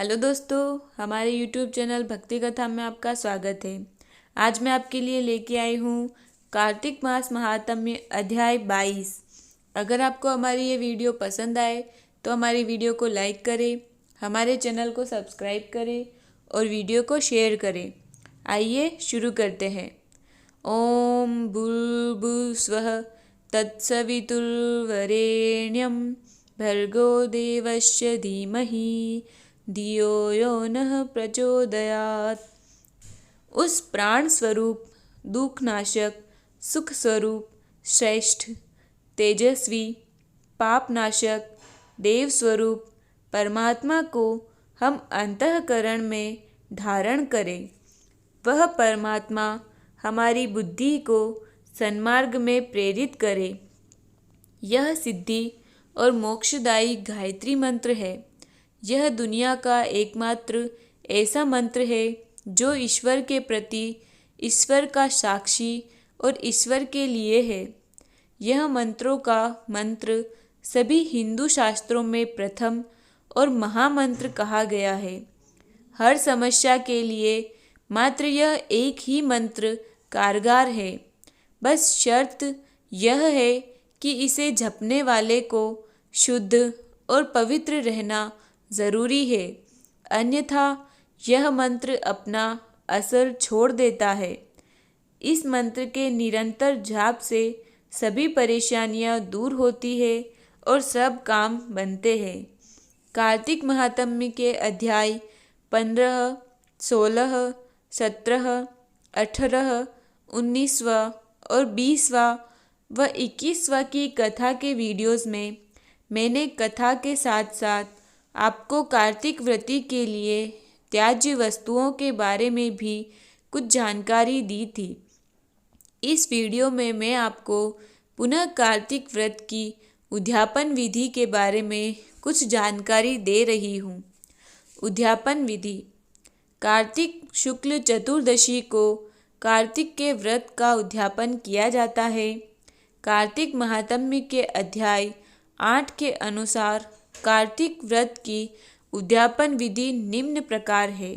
Hello दोस्तों, हमारे YouTube channel भक्ति कथा में आपका स्वागत है। आज मैं आपके लिए लेके आई हूँ कार्तिक मास महात्म्य अध्याय 22। अगर आपको हमारी ये वीडियो पसंद आए तो हमारी वीडियो को लाइक करें, हमारे चैनल को सब्सक्राइब करें और वीडियो को शेयर करें। आइए शुरू करते हैं। ओम भूर्भुवस्वः तत्सवितुर्वरेण्यं भर्गो देवस्य धीमहि धियो यो नः प्रचोदयात्। उस प्राण स्वरूप, दुखनाशक, सुख स्वरूप, श्रेष्ठ, तेजस्वी, पापनाशक, देव स्वरूप परमात्मा को हम अंतःकरण में धारण करें। वह परमात्मा हमारी बुद्धि को सन्मार्ग में प्रेरित करे। यह सिद्धि और मोक्षदायी गायत्री मंत्र है। यह दुनिया का एकमात्र ऐसा मंत्र है जो ईश्वर के प्रति, ईश्वर का साक्षी और ईश्वर के लिए है। यह मंत्रों का मंत्र सभी हिंदू शास्त्रों में प्रथम और महामंत्र कहा गया है। हर समस्या के लिए मात्र यह एक ही मंत्र कारगर है। बस शर्त यह है कि इसे जपने वाले को शुद्ध और पवित्र रहना ज़रूरी है, अन्यथा यह मंत्र अपना असर छोड़ देता है। इस मंत्र के निरंतर जाप से सभी परेशानियां दूर होती है और सब काम बनते हैं। कार्तिक महात्म्य के अध्याय 15, 16, 17, 18, 19वां और 20वां व 21वां की कथा के वीडियोस में मैंने कथा के साथ साथ आपको कार्तिक व्रती के लिए त्याज्य वस्तुओं के बारे में भी कुछ जानकारी दी थी। इस वीडियो में मैं आपको पुनः कार्तिक व्रत की उद्यापन विधि के बारे में कुछ जानकारी दे रही हूँ। उद्यापन विधि। कार्तिक शुक्ल चतुर्दशी को कार्तिक के व्रत का उद्यापन किया जाता है। कार्तिक महात्म्य के अध्याय 8 के अनुसार कार्तिक व्रत की उद्यापन विधि निम्न प्रकार है।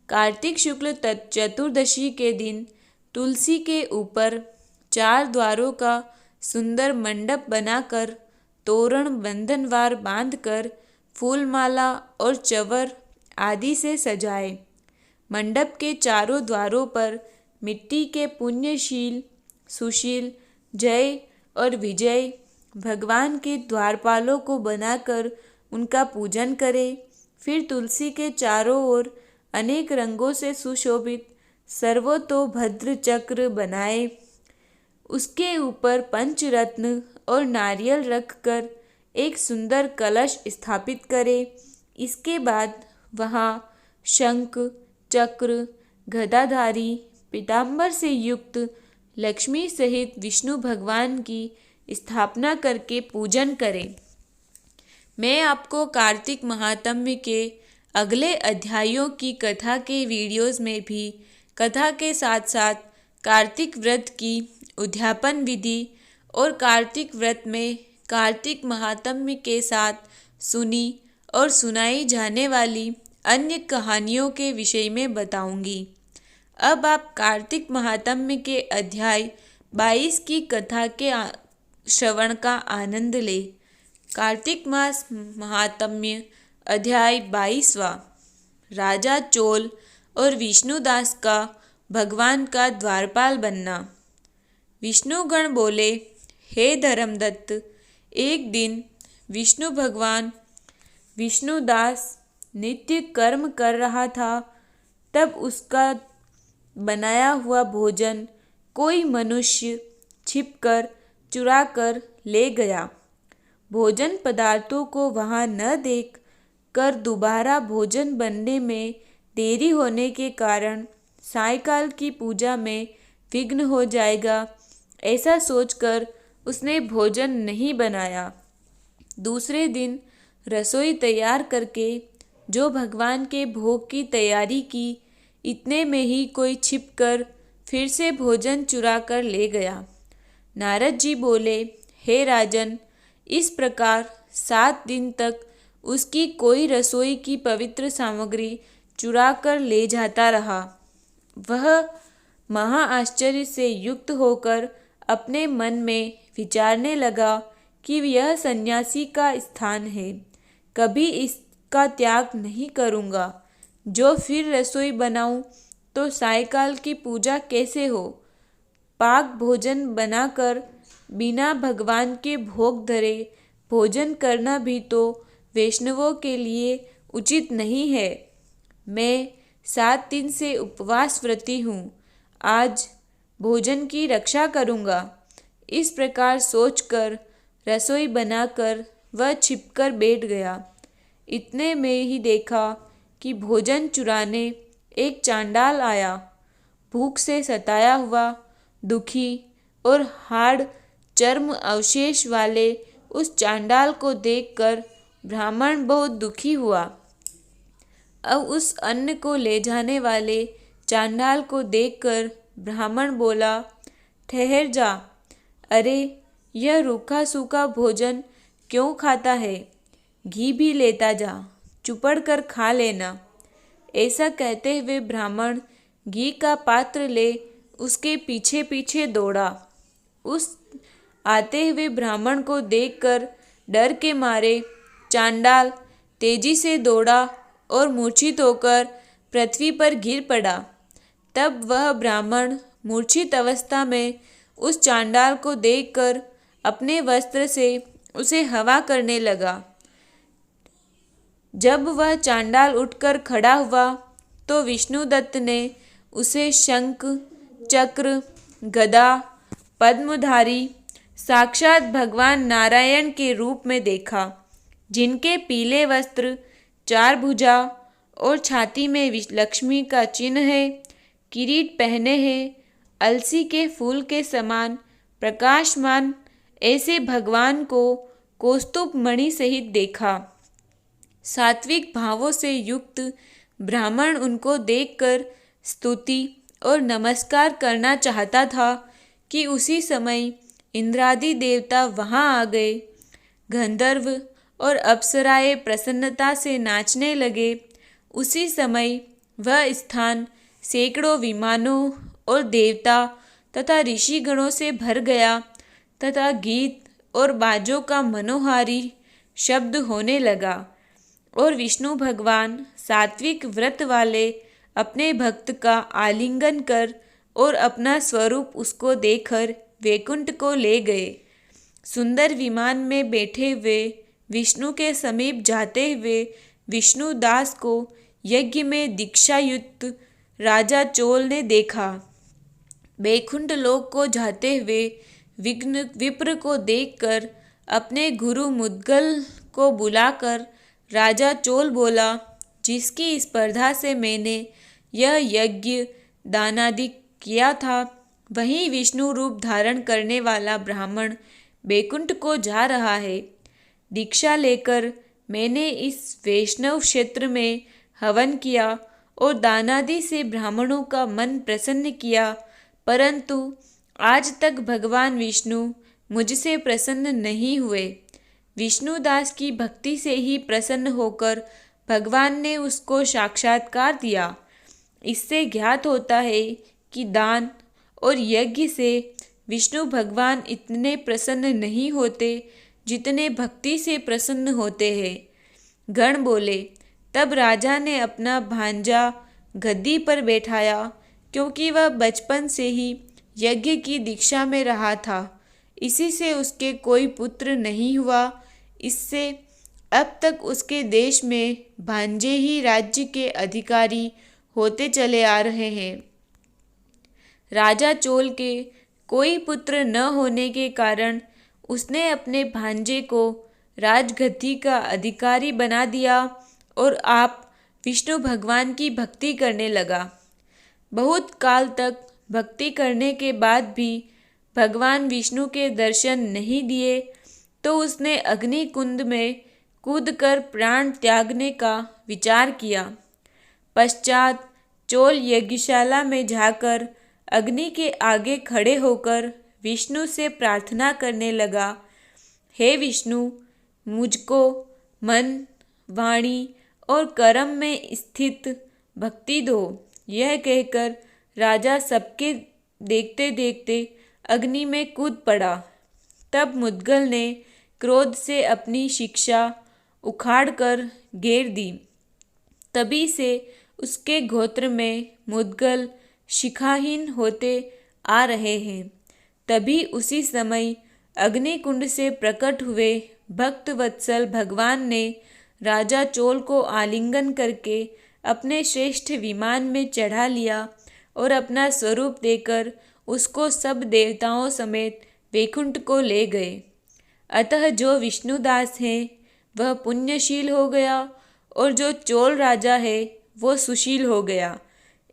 कार्तिक शुक्ल चतुर्दशी के दिन तुलसी के ऊपर 4 द्वारों का सुंदर मंडप बनाकर तोरण बंधनवार बांधकर फूलमाला और चवर आदि से सजाए। मंडप के चारों द्वारों पर मिट्टी के पुण्यशील, सुशील, जय और विजय भगवान के द्वारपालों को बनाकर उनका पूजन करें। फिर तुलसी के चारों ओर अनेक रंगों से सुशोभित सर्वतोभद्र चक्र बनाए। उसके ऊपर पंचरत्न और नारियल रखकर एक सुंदर कलश स्थापित करें। इसके बाद वहाँ शंख, चक्र, गदाधारी, पीताम्बर से युक्त लक्ष्मी सहित विष्णु भगवान की स्थापना करके पूजन करें। मैं आपको कार्तिक महात्म्य के अगले अध्यायों की कथा के वीडियोस में भी कथा के साथ साथ कार्तिक व्रत की उद्यापन विधि और कार्तिक व्रत में कार्तिक महात्म्य के साथ सुनी और सुनाई जाने वाली अन्य कहानियों के विषय में बताऊंगी। अब आप कार्तिक महात्म्य के अध्याय 22 की कथा के श्रवण का आनंद ले। कार्तिक मास महात्म्य अध्याय 22वां। राजा चोल और विष्णुदास का भगवान का द्वारपाल बनना। विष्णुगण बोले, हे धर्मदत्त, एक दिन विष्णु भगवान विष्णुदास नित्य कर्म कर रहा था। तब उसका बनाया हुआ भोजन कोई मनुष्य छिपकर चुरा कर ले गया। भोजन पदार्थों को वहाँ न देख कर दोबारा भोजन बनने में देरी होने के कारण सायंकाल की पूजा में विघ्न हो जाएगा, ऐसा सोचकर उसने भोजन नहीं बनाया। दूसरे दिन रसोई तैयार करके जो भगवान के भोग की तैयारी की, इतने में ही कोई छिपकर फिर से भोजन चुरा कर ले गया। नारद जी बोले, हे राजन, इस प्रकार 7 दिन तक उसकी कोई रसोई की पवित्र सामग्री चुरा कर ले जाता रहा। वह महा आश्चर्य से युक्त होकर अपने मन में विचारने लगा कि यह सन्यासी का स्थान है, कभी इसका त्याग नहीं करूँगा। जो फिर रसोई बनाऊं तो सायकाल की पूजा कैसे हो? पाक भोजन बनाकर बिना भगवान के भोग धरे भोजन करना भी तो वैष्णवों के लिए उचित नहीं है। मैं 7 दिन से उपवास व्रती हूँ, आज भोजन की रक्षा करूँगा। इस प्रकार सोचकर रसोई बनाकर वह छिपकर बैठ गया। इतने में ही देखा कि भोजन चुराने एक चांडाल आया। भूख से सताया हुआ, दुखी और हाड़ चर्म अवशेष वाले उस चांडाल को देखकर ब्राह्मण बहुत दुखी हुआ। अब उस अन्न को ले जाने वाले चांडाल को देखकर ब्राह्मण बोला, ठहर जा, अरे यह रूखा सूखा भोजन क्यों खाता है? घी भी लेता जा, चुपड़ कर खा लेना। ऐसा कहते हुए ब्राह्मण घी का पात्र ले उसके पीछे पीछे दौड़ा। उस आते हुए ब्राह्मण को देखकर डर के मारे चांडाल तेजी से दौड़ा और मूर्छित होकर पृथ्वी पर गिर पड़ा। तब वह ब्राह्मण मूर्छित अवस्था में उस चांडाल को देखकर अपने वस्त्र से उसे हवा करने लगा। जब वह चांडाल उठकर खड़ा हुआ तो विष्णुदत्त ने उसे शंख, चक्र, गदा, पद्मधारी साक्षात भगवान नारायण के रूप में देखा, जिनके पीले वस्त्र, 4 भुजा और छाती में लक्ष्मी का चिन्ह है, किरीट पहने हैं, अलसी के फूल के समान प्रकाशमान ऐसे भगवान को कौस्तुभ मणि सहित देखा। सात्विक भावों से युक्त ब्राह्मण उनको देखकर स्तुति और नमस्कार करना चाहता था कि उसी समय इंद्रादि देवता वहां आ गए। गंधर्व और अप्सराएं प्रसन्नता से नाचने लगे। उसी समय वह स्थान सैकड़ों विमानों और देवता तथा ऋषिगणों से भर गया तथा गीत और बाजों का मनोहारी शब्द होने लगा और विष्णु भगवान सात्विक व्रत वाले अपने भक्त का आलिंगन कर और अपना स्वरूप उसको देकर वैकुंठ को ले गए। सुंदर विमान में बैठे हुए विष्णु के समीप जाते हुए विष्णुदास को यज्ञ में दीक्षायुक्त राजा चोल ने देखा। वैकुंठ लोक को जाते हुए विघ्न विप्र को देखकर अपने गुरु मुद्गल को बुलाकर राजा चोल बोला, जिसकी स्पर्धा से मैंने यह यज्ञ दानादि किया था, वही विष्णु रूप धारण करने वाला ब्राह्मण वैकुंठ को जा रहा है। दीक्षा लेकर मैंने इस वैष्णव क्षेत्र में हवन किया और दानादि से ब्राह्मणों का मन प्रसन्न किया, परंतु आज तक भगवान विष्णु मुझसे प्रसन्न नहीं हुए। विष्णुदास की भक्ति से ही प्रसन्न होकर भगवान ने उसको साक्षात्कार दिया। इससे ज्ञात होता है कि दान और यज्ञ से विष्णु भगवान इतने प्रसन्न नहीं होते जितने भक्ति से प्रसन्न होते हैं। गण बोले, तब राजा ने अपना भांजा गद्दी पर बैठाया, क्योंकि वह बचपन से ही यज्ञ की दीक्षा में रहा था। इसी से उसके कोई पुत्र नहीं हुआ। इससे अब तक उसके देश में भांजे ही राज्य के अधिकारी होते चले आ रहे हैं। राजा चोल के कोई पुत्र न होने के कारण उसने अपने भांजे को राजगद्दी का अधिकारी बना दिया और आप विष्णु भगवान की भक्ति करने लगा। बहुत काल तक भक्ति करने के बाद भी भगवान विष्णु के दर्शन नहीं दिए तो उसने अग्नि कुंड में कूदकर प्राण त्यागने का विचार किया। पश्चात चोल यज्ञशाला में जाकर अग्नि के आगे खड़े होकर विष्णु से प्रार्थना करने लगा, हे विष्णु, मुझको मन, वाणी और कर्म में स्थित भक्ति दो। यह कहकर राजा सबके देखते देखते अग्नि में कूद पड़ा। तब मुद्गल ने क्रोध से अपनी शिक्षा उखाड़कर घेर दी। तभी से उसके गोत्र में मुद्गल शिखाहीन होते आ रहे हैं। तभी उसी समय अग्निकुंड से प्रकट हुए भक्त वत्सल भगवान ने राजा चोल को आलिंगन करके अपने श्रेष्ठ विमान में चढ़ा लिया और अपना स्वरूप देकर उसको सब देवताओं समेत वैकुंठ को ले गए। अतः जो विष्णुदास है वह पुण्यशील हो गया और जो चोल राजा है वो सुशील हो गया।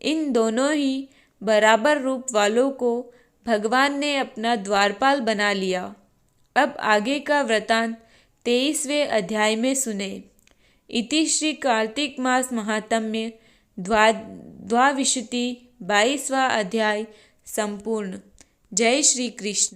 इन दोनों ही बराबर रूप वालों को भगवान ने अपना द्वारपाल बना लिया। अब आगे का वृतांत 23वें अध्याय में सुने। इति श्री कार्तिक मास महात्म्य द्वाविंशति 22वां अध्याय संपूर्ण। जय श्री कृष्ण।